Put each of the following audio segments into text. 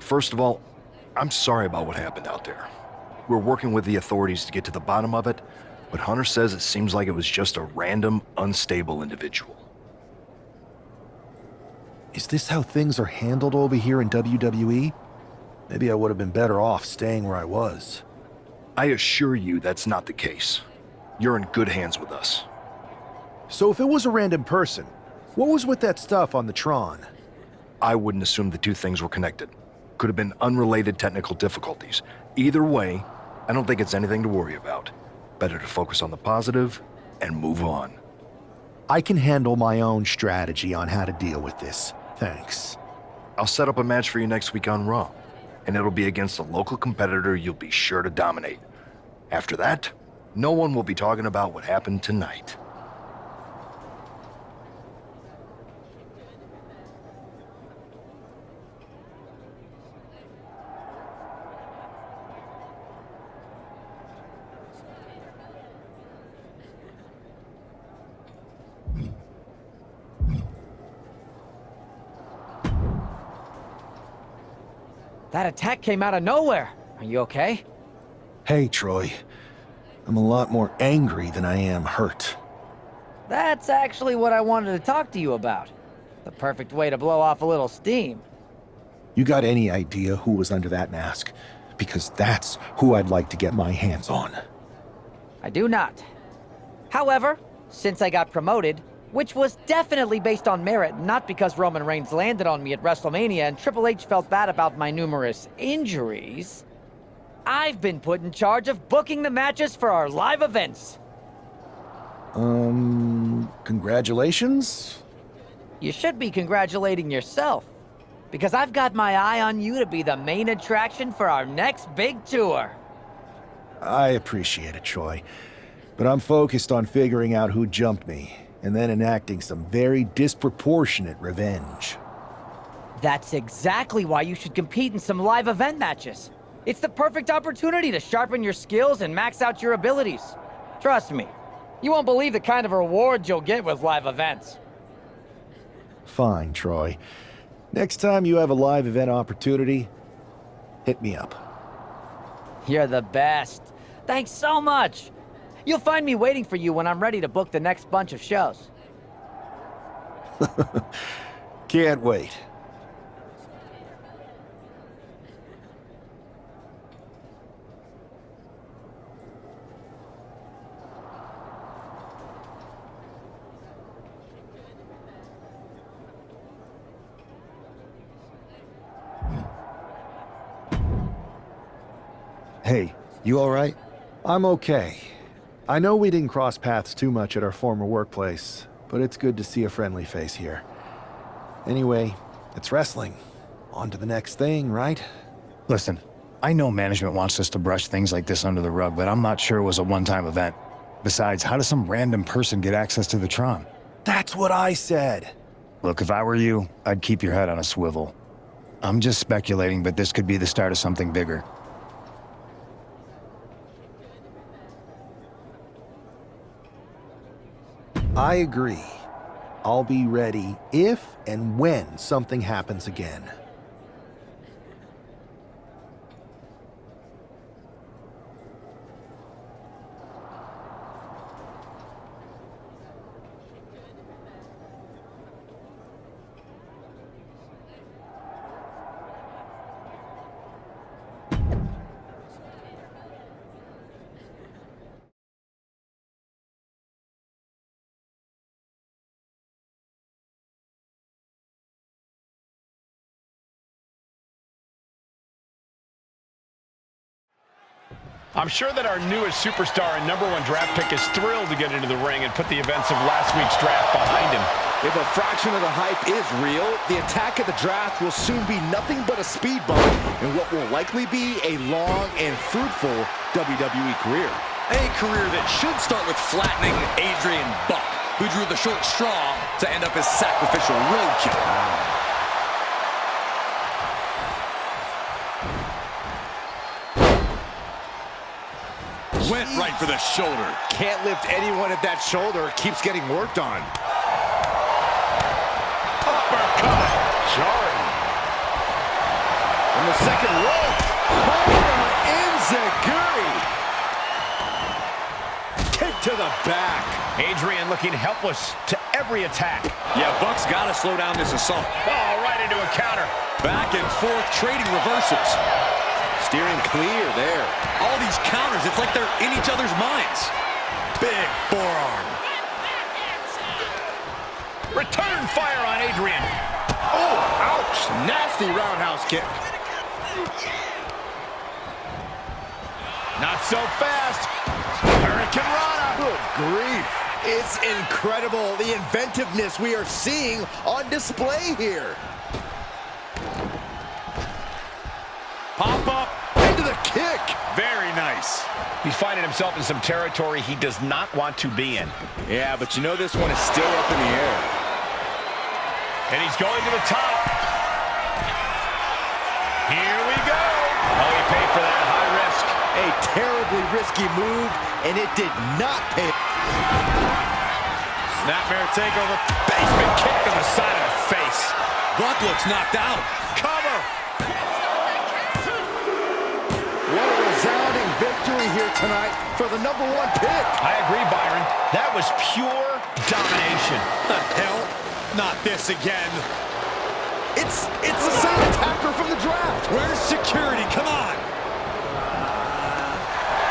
First of all, I'm sorry about what happened out there. We're working with the authorities to get to the bottom of it, but Hunter says it seems like it was just a random, unstable individual. Is this how things are handled over here in WWE? Maybe I would have been better off staying where I was. I assure you that's not the case. You're in good hands with us. So if it was a random person, what was with that stuff on the Tron? I wouldn't assume the two things were connected. Could have been unrelated technical difficulties. Either way, I don't think it's anything to worry about. Better to focus on the positive and move on. I can handle my own strategy on how to deal with this. Thanks. I'll set up a match for you next week on Raw, and it'll be against a local competitor you'll be sure to dominate. After that, no one will be talking about what happened tonight. That attack came out of nowhere. Are you okay? Hey, Troy. I'm a lot more angry than I am hurt. That's actually what I wanted to talk to you about. The perfect way to blow off a little steam. You got any idea who was under that mask? Because that's who I'd like to get my hands on. I do not. However, since I got promoted, which was definitely based on merit, not because Roman Reigns landed on me at WrestleMania and Triple H felt bad about my numerous injuries, I've been put in charge of booking the matches for our live events. Congratulations? You should be congratulating yourself, because I've got my eye on you to be the main attraction for our next big tour. I appreciate it, Troy, but I'm focused on figuring out who jumped me, and then enacting some very disproportionate revenge. That's exactly why you should compete in some live event matches. It's the perfect opportunity to sharpen your skills and max out your abilities. Trust me, you won't believe the kind of rewards you'll get with live events. Fine, Troy. Next time you have a live event opportunity, hit me up. You're the best. Thanks so much. You'll find me waiting for you when I'm ready to book the next bunch of shows. Can't wait. Hey, you all right? I'm okay. I know we didn't cross paths too much at our former workplace, but it's good to see a friendly face here. Anyway, it's wrestling. On to the next thing, right? Listen, I know management wants us to brush things like this under the rug, but I'm not sure it was a one-time event. Besides, how does some random person get access to the Tron? That's what I said. Look, if I were you, I'd keep your head on a swivel. I'm just speculating, but this could be the start of something bigger. I agree. I'll be ready if and when something happens again. I'm sure that our newest superstar and #1 draft pick is thrilled to get into the ring and put the events of last week's draft behind him. If a fraction of the hype is real, the attack at the draft will soon be nothing but a speed bump in what will likely be a long and fruitful WWE career. A career that should start with flattening Adrian Buck, who drew the short straw to end up as sacrificial roadkill. Went right for the shoulder. Can't lift anyone if that shoulder keeps getting worked on. Uppercut. Jarring. And the second rope. Homer Enziguri. Kick to the back. Adrian looking helpless to every attack. Yeah, Buck's got to slow down this assault. Oh, right into a counter. Back and forth, trading reversals. Steering clear there. All these counters, it's like they're in each other's minds. Big forearm. Return fire on Adrian. Oh, ouch. Nasty roundhouse kick. Not so fast. Hurricane Rana. Good grief. It's incredible, the inventiveness we are seeing on display here. Pop up. Into the kick. Very nice. He's finding himself in some territory he does not want to be in. Yeah, but you know this one is still up in the air. And he's going to the top. Here we go. Oh, he paid for that high risk. A terribly risky move, and it did not pay. Snapmare takeover. Basement kick to the side of the face. Buck looks knocked out. Cover. What a resounding victory here tonight for the #1 pick. I agree, Byron. That was pure domination. The hell? Not this again. It's the same attacker from the draft. Where's security? Come on.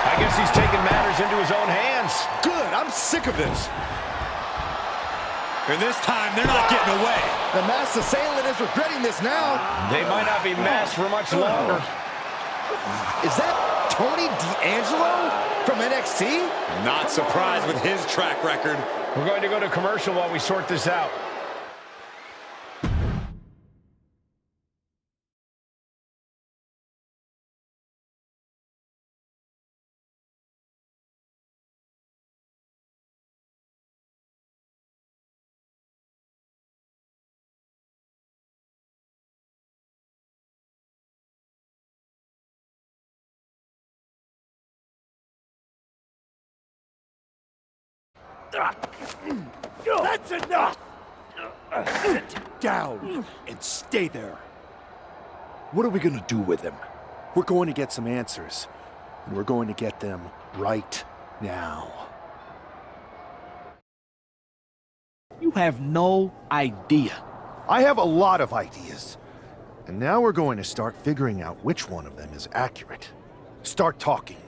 I guess he's taking matters into his own hands. Good, I'm sick of this. And this time, they're not getting away. The masked assailant is regretting this now. They might not be masked for much longer. Is that Toni D'Angelo from NXT? Not surprised with his track record. We're going to go to commercial while we sort this out. That's enough! Sit down and stay there. What are we gonna do with him? We're going to get some answers, and we're going to get them right now. You have no idea. I have a lot of ideas. And now we're going to start figuring out which one of them is accurate. Start talking.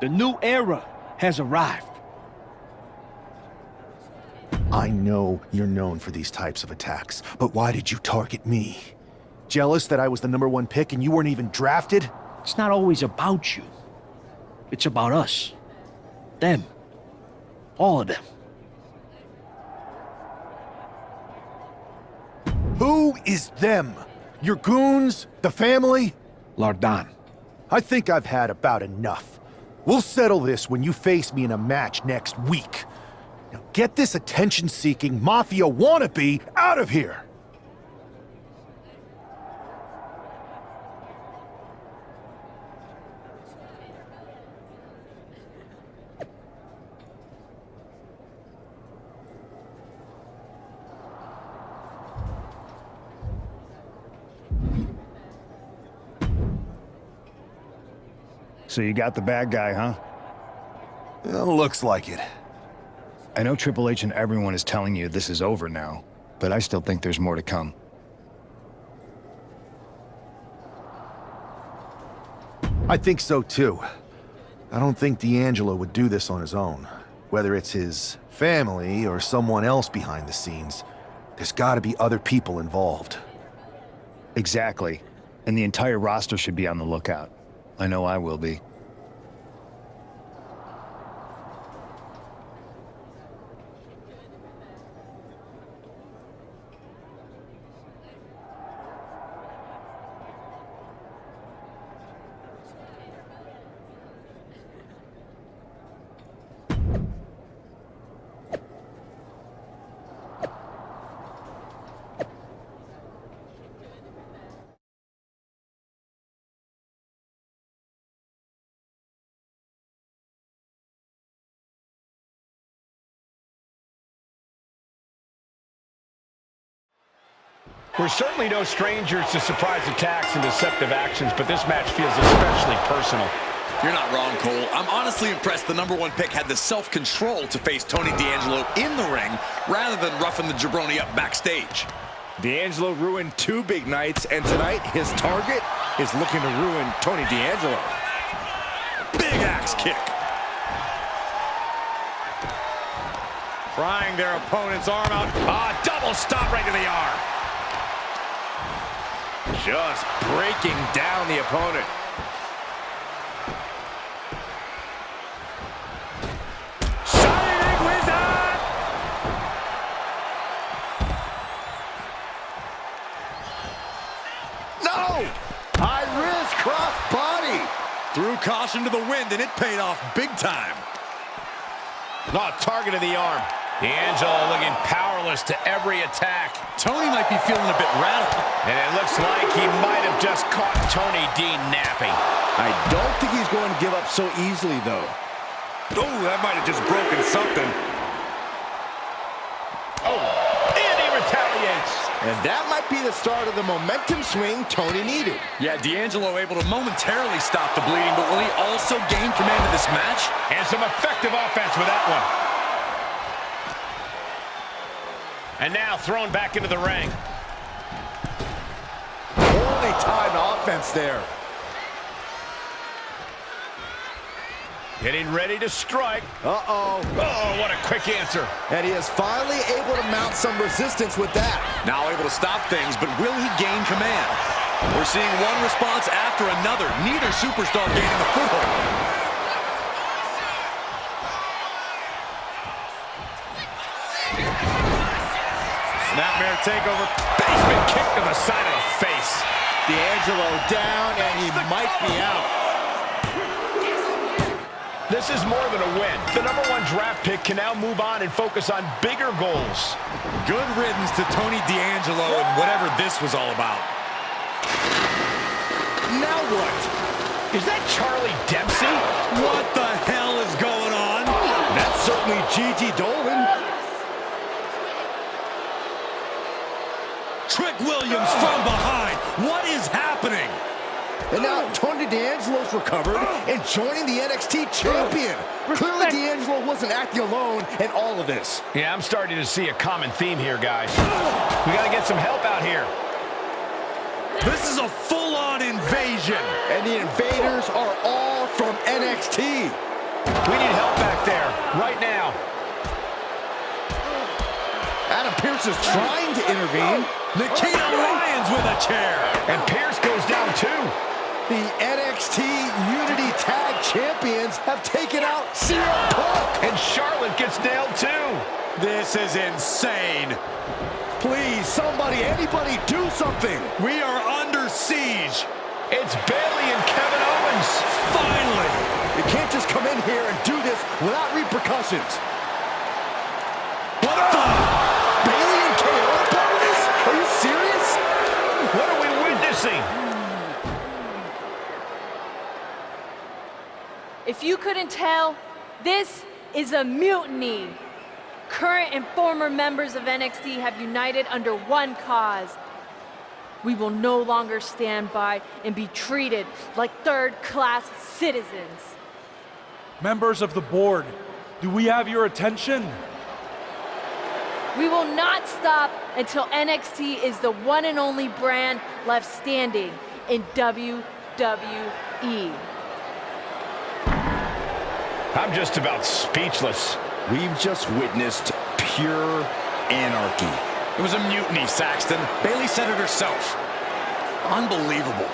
The new era has arrived. I know you're known for these types of attacks, but why did you target me? Jealous that I was the #1 pick and you weren't even drafted? It's not always about you. It's about us. Them. All of them. Who is them? Your goons? The family? Lardan. I think I've had about enough. We'll settle this when you face me in a match next week. Now get this attention-seeking mafia wannabe out of here! So you got the bad guy, huh? Well, looks like it. I know Triple H and everyone is telling you this is over now, but I still think there's more to come. I think so too. I don't think D'Angelo would do this on his own. Whether it's his family or someone else behind the scenes, there's gotta be other people involved. Exactly. And the entire roster should be on the lookout. I know I will be. We're certainly no strangers to surprise attacks and deceptive actions, but this match feels especially personal. You're not wrong, Cole. I'm honestly impressed the #1 pick had the self-control to face Tony D'Angelo in the ring rather than roughing the jabroni up backstage. D'Angelo ruined 2 big nights, and tonight his target is looking to ruin Tony D'Angelo. Big axe kick. Prying their opponent's arm out. Double stop right to the arm. Just breaking down the opponent. Shining Wizard! No! MyRISE cross body! Threw caution to the wind, and it paid off big time. Target of the arm. D'Angelo looking powerless to every attack. Tony might be feeling a bit rattled. And it looks like he might have just caught Tony D napping. I don't think he's going to give up so easily, though. Oh, that might have just broken something. And he retaliates. And that might be the start of the momentum swing Tony needed. Yeah, D'Angelo able to momentarily stop the bleeding, but will he also gain command of this match? And some effective offense with that one. And now thrown back into the ring. Poorly timed offense there. Getting ready to strike. Uh-oh. Oh, what a quick answer. And he is finally able to mount some resistance with that. Now able to stop things, but will he gain command? We're seeing one response after another. Neither superstar gaining a foothold. Snapmare takeover. Basement kick to the side of the face. D'Angelo down, and he might be out. This is more than a win. The #1 draft pick can now move on and focus on bigger goals. Good riddance to Tony D'Angelo and whatever this was all about. Now what? Is that Charlie Dempsey? What the hell is going on? That's certainly Gigi Dolan. Trick Williams from behind. What is happening? And now Tony D'Angelo's recovered and joining the NXT champion. Clearly D'Angelo wasn't acting alone in all of this. Yeah, I'm starting to see a common theme here, guys. We got to get some help out here. This is a full-on invasion. And the invaders are all from NXT. We need help back there, right now. Adam Pearce is trying to intervene. Nikita Lyons with a chair. And Pierce goes down too. The NXT Unity Tag Champions have taken out CM Punk. And Charlotte gets nailed too. This is insane. Please, somebody, anybody, do something. We are under siege. It's Bayley and Kevin Owens. Finally. You can't just come in here and do this without repercussions. What the? Bayley and KO are part of this? Are you serious? What are we witnessing? If you couldn't tell, this is a mutiny. Current and former members of NXT have united under one cause. We will no longer stand by and be treated like third-class citizens. Members of the board, do we have your attention? We will not stop until NXT is the one and only brand left standing in WWE. I'm just about speechless. We've just witnessed pure anarchy. It was a mutiny, Saxton. Bayley said it herself. Unbelievable.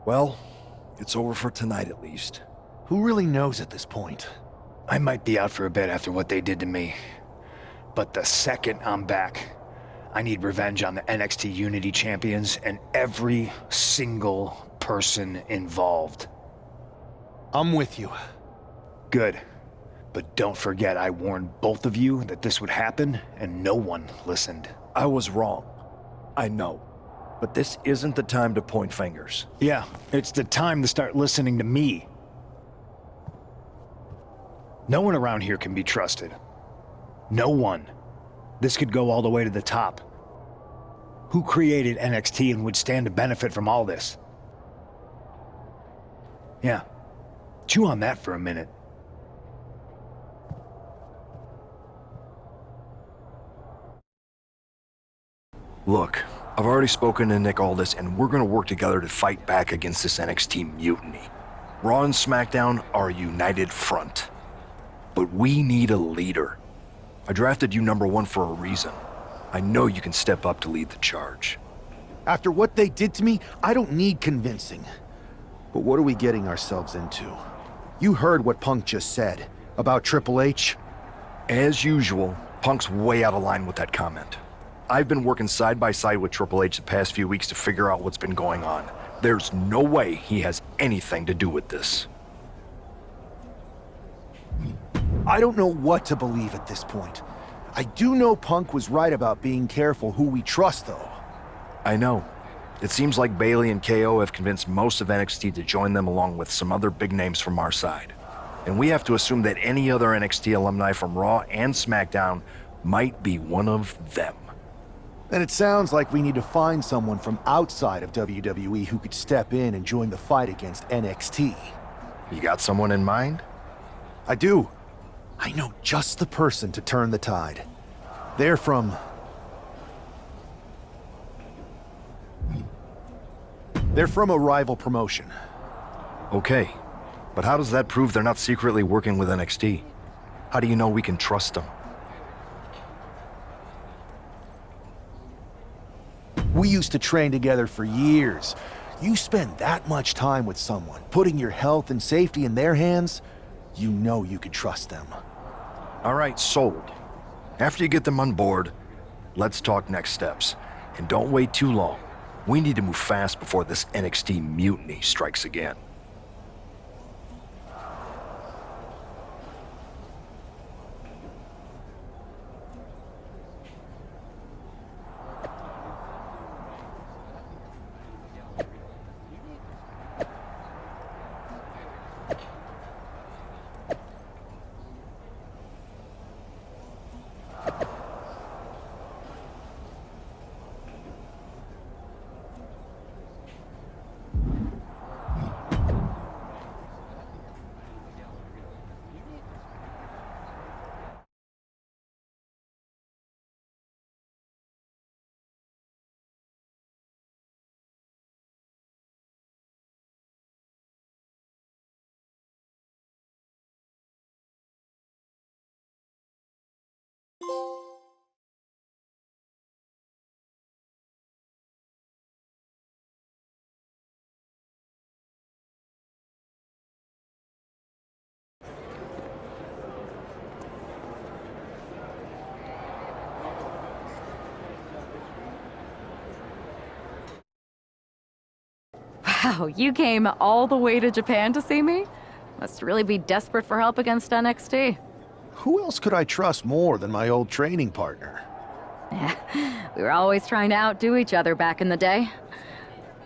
Well, it's over for tonight at least. Who really knows at this point? I might be out for a bit after what they did to me. But the second I'm back, I need revenge on the NXT Unity Champions and every single person involved. I'm with you. Good. But don't forget I warned both of you that this would happen, and no one listened. I was wrong. I know. But this isn't the time to point fingers. Yeah, it's the time to start listening to me. No one around here can be trusted. No one. This could go all the way to the top. Who created NXT and would stand to benefit from all this? Yeah. Chew on that for a minute. Look, I've already spoken to Nick Aldis, and we're gonna work together to fight back against this NXT mutiny. Raw and SmackDown are a united front. But we need a leader. I drafted you #1 for a reason. I know you can step up to lead the charge. After what they did to me, I don't need convincing. But what are we getting ourselves into? You heard what Punk just said about Triple H. As usual, Punk's way out of line with that comment. I've been working side by side with Triple H the past few weeks to figure out what's been going on. There's no way he has anything to do with this. I don't know what to believe at this point. I do know Punk was right about being careful who we trust, though. I know. It seems like Bayley and KO have convinced most of NXT to join them along with some other big names from our side. And we have to assume that any other NXT alumni from Raw and SmackDown might be one of them. Then it sounds like we need to find someone from outside of WWE who could step in and join the fight against NXT. You got someone in mind? I do. I know just the person to turn the tide. They're from a rival promotion. Okay, but how does that prove they're not secretly working with NXT? How do you know we can trust them? We used to train together for years. You spend that much time with someone, putting your health and safety in their hands, you know you can trust them. All right, sold. After you get them on board, let's talk next steps. And don't wait too long. We need to move fast before this NXT mutiny strikes again. Wow, you came all the way to Japan to see me? Must really be desperate for help against NXT. Who else could I trust more than my old training partner? We were always trying to outdo each other back in the day.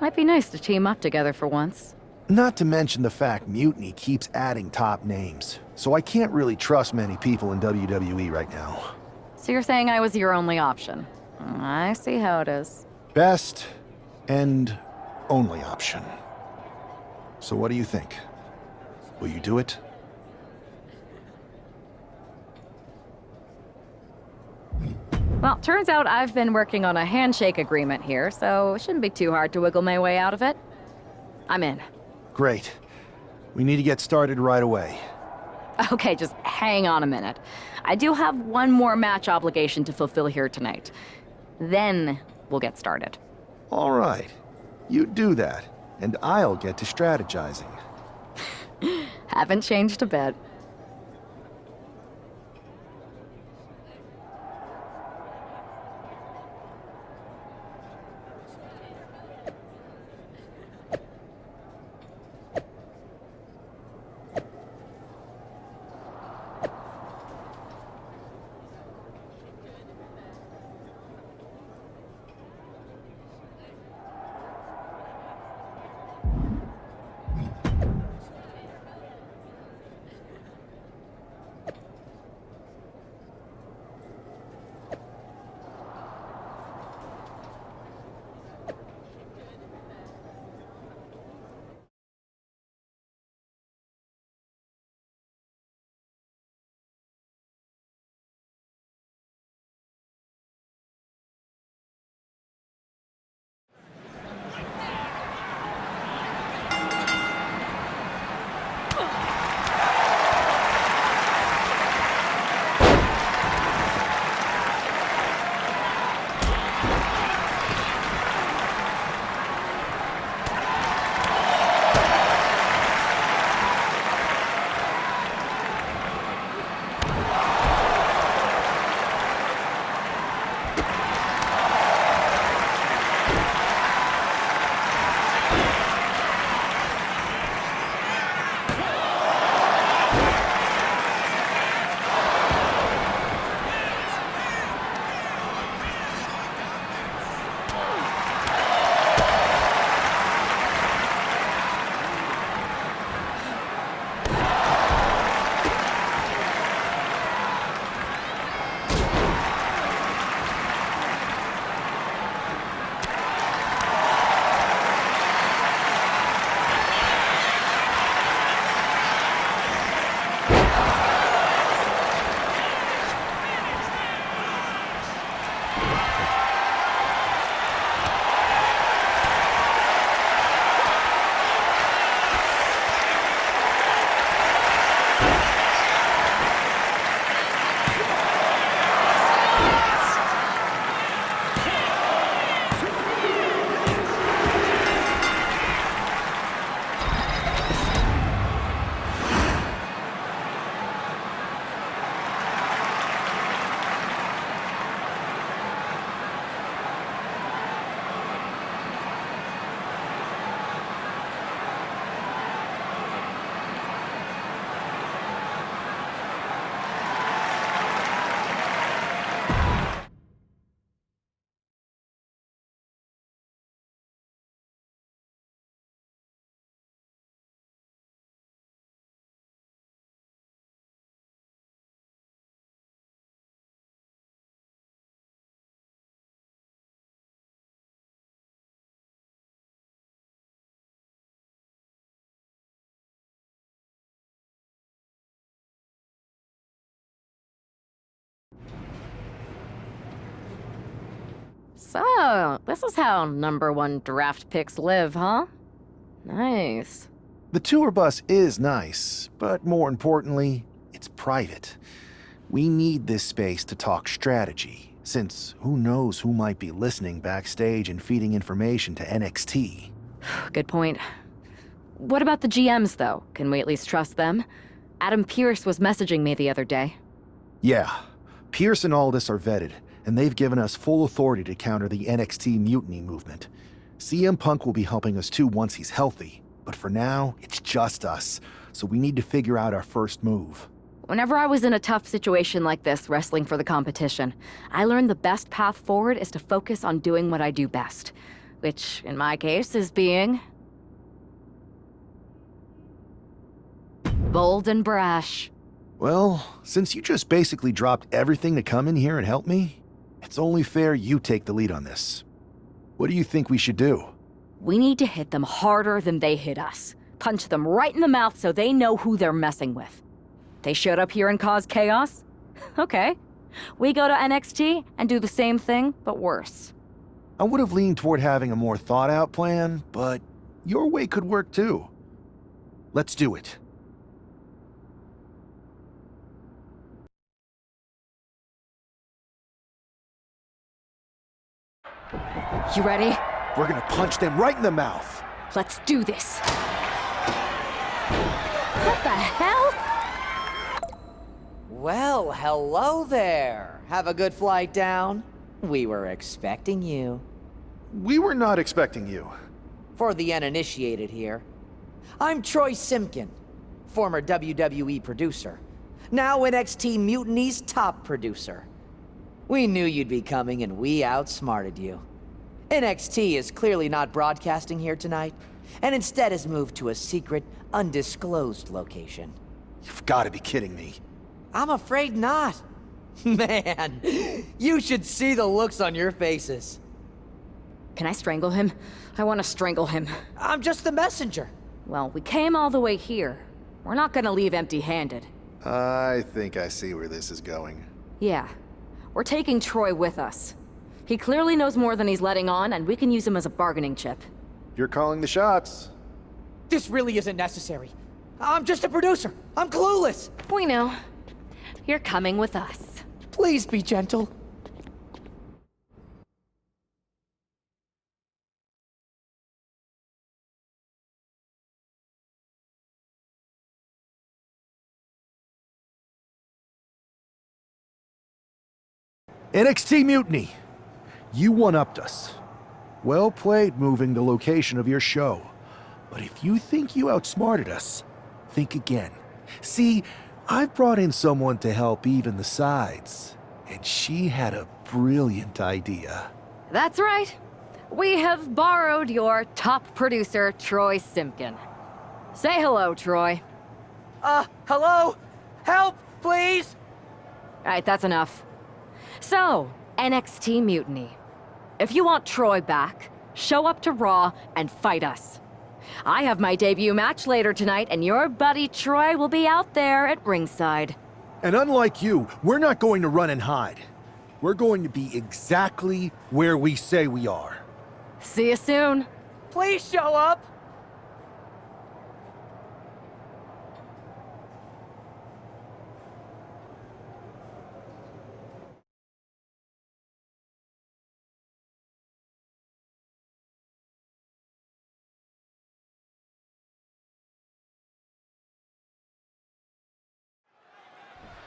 Might be nice to team up together for once. Not to mention the fact Mutiny keeps adding top names, so I can't really trust many people in WWE right now. So you're saying I was your only option? I see how it is. Best and only option. So what do you think? Will you do it? Well, turns out I've been working on a handshake agreement here, so it shouldn't be too hard to wiggle my way out of it. I'm in. Great. We need to get started right away. Okay, just hang on a minute. I do have one more match obligation to fulfill here tonight. Then we'll get started. All right. You do that, and I'll get to strategizing. Haven't changed a bit. So, this is how #1 draft picks live, huh? Nice. The tour bus is nice, but more importantly, it's private. We need this space to talk strategy, since who knows who might be listening backstage and feeding information to NXT. Good point. What about the GMs, though? Can we at least trust them? Adam Pearce was messaging me the other day. Yeah, Pierce and Aldis are vetted, and they've given us full authority to counter the NXT mutiny movement. CM Punk will be helping us too once he's healthy, but for now, it's just us, so we need to figure out our first move. Whenever I was in a tough situation like this, wrestling for the competition, I learned the best path forward is to focus on doing what I do best, which, in my case, is being bold and brash. Well, since you just basically dropped everything to come in here and help me, it's only fair you take the lead on this. What do you think we should do? We need to hit them harder than they hit us. Punch them right in the mouth so they know who they're messing with. They showed up here and caused chaos? Okay. We go to NXT and do the same thing, but worse. I would have leaned toward having a more thought-out plan, but your way could work too. Let's do it. You ready? We're gonna punch them right in the mouth. Let's do this. What the hell? Well, hello there. Have a good flight down. We were expecting you. We were not expecting you. For the uninitiated here, I'm Troy Simkin, former WWE producer, now NXT Mutiny's top producer. We knew you'd be coming and we outsmarted you. NXT is clearly not broadcasting here tonight, and instead has moved to a secret, undisclosed location. You've got to be kidding me. I'm afraid not. Man, you should see the looks on your faces. Can I strangle him? I want to strangle him. I'm just the messenger. Well, we came all the way here. We're not gonna leave empty-handed. I think I see where this is going. Yeah. We're taking Troy with us. He clearly knows more than he's letting on, and we can use him as a bargaining chip. You're calling the shots. This really isn't necessary. I'm just a producer. I'm clueless. We know. You're coming with us. Please be gentle. NXT Mutiny. You one-upped us. Well played moving the location of your show. But if you think you outsmarted us, think again. See, I've brought in someone to help even the sides, and she had a brilliant idea. That's right. We have borrowed your top producer, Troy Simkin. Say hello, Troy. Hello? Help, please? All right, that's enough. So, NXT Mutiny. If you want Troy back, show up to Raw and fight us. I have my debut match later tonight, and your buddy Troy will be out there at ringside. And unlike you, we're not going to run and hide. We're going to be exactly where we say we are. See you soon. Please show up.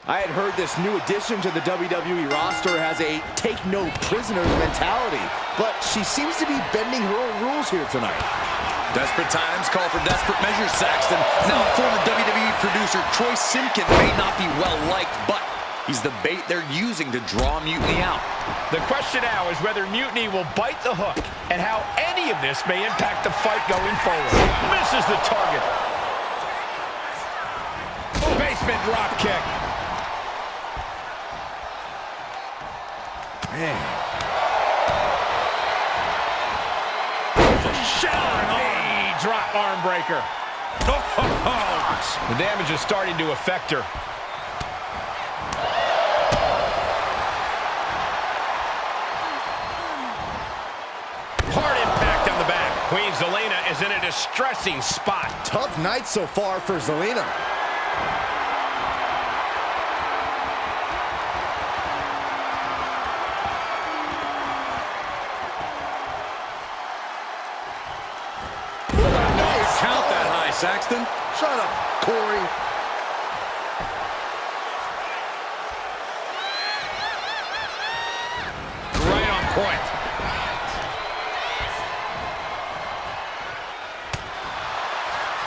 I had heard this new addition to the WWE roster has a take-no-prisoners mentality, but she seems to be bending her own rules here tonight. Desperate times call for desperate measures, Saxton. Now, former WWE producer Troy Simkin may not be well-liked, but he's the bait they're using to draw Mutiny out. The question now is whether Mutiny will bite the hook and how any of this may impact the fight going forward. Misses the target. Basement drop kick. Man. Knee drop arm breaker. The damage is starting to affect her. is in a distressing spot. Tough night so far for Zelina. Count that high, Saxton. Shut up, Corey. Right on point.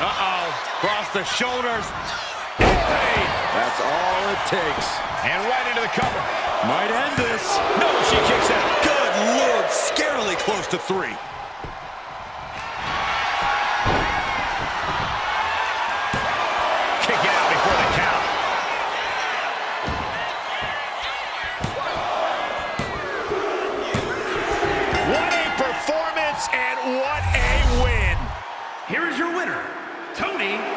Uh-oh. Cross the shoulders. Hey! That's all it takes. And right into the cover. Might end this. No, she kicks out. Good Lord, scarily close to 3. Kick out before the count. What a performance and what a win. Here is your winner, Toni